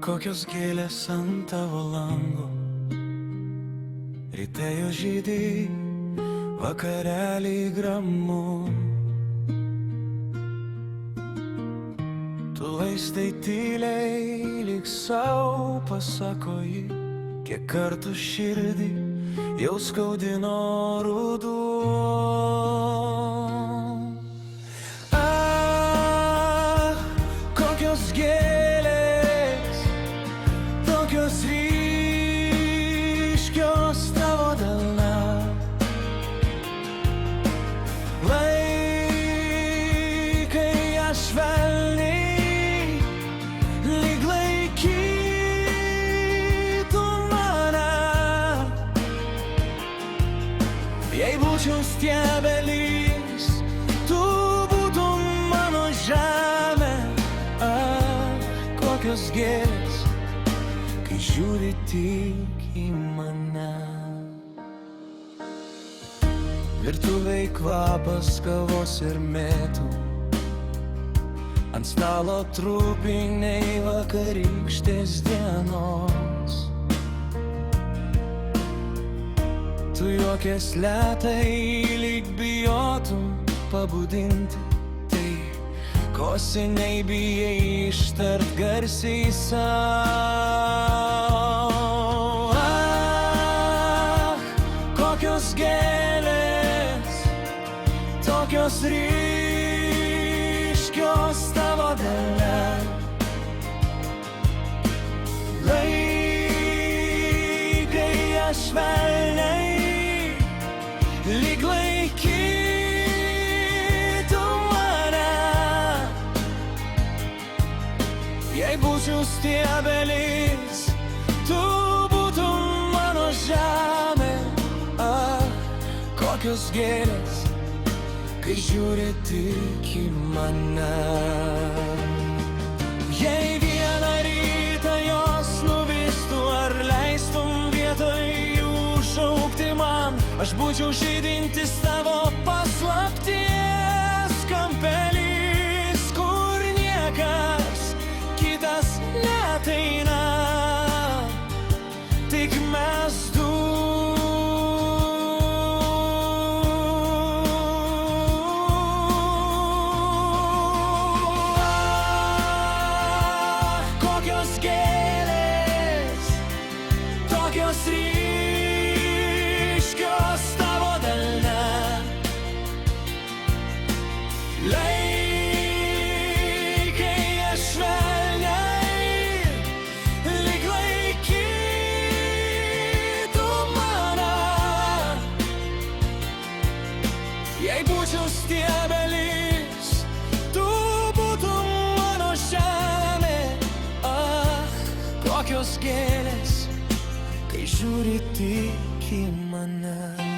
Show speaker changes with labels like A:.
A: Kokios gėlės ant tavo lango, ryte jo žydai, vakareliai gramu. Tu laistai tyliai, lyg sau pasako ji, kiek kartų širdį jau skaudino ruduo. Kokios gėlės, tokios ryškios tavo delna, laikai ją švelniai, lyg laikytų mane. Jei būčiau stiebelys, tu būtum mano žemė. Kokios gėlės, kai žiūri tik į mane. Virtuvėj kvapas kavos ir mėtų, ant stalo trupiniai vakarykštės dienos. Tu juokės lėtai, lyg bijotum pabudinti tai, ko seniai bijai ištart garsiai sau. Kokios gėlės, tokios ryškios tavo delne, laikai ją švelniai, lyg laikytų mane. Jei būčiau stiebelys, tu būtum mano žemė. Kokios gėlės, kai žiūri tik į mane. Jei vieną rytą jos nuvistų, ar leistum vietoj jų šaukti man, aš būčiau žydintis tavo paslapties kampelys, kur niekas kitas neateina, tik mes du. Kokios gėlės, tokios ryškios tavo delne, laikai ją švelniai, lyg laikytų mane. Jei būčiau stiebelys, tu būtum mano žemė. Kokios gėlės, kai žiūri tik į mane.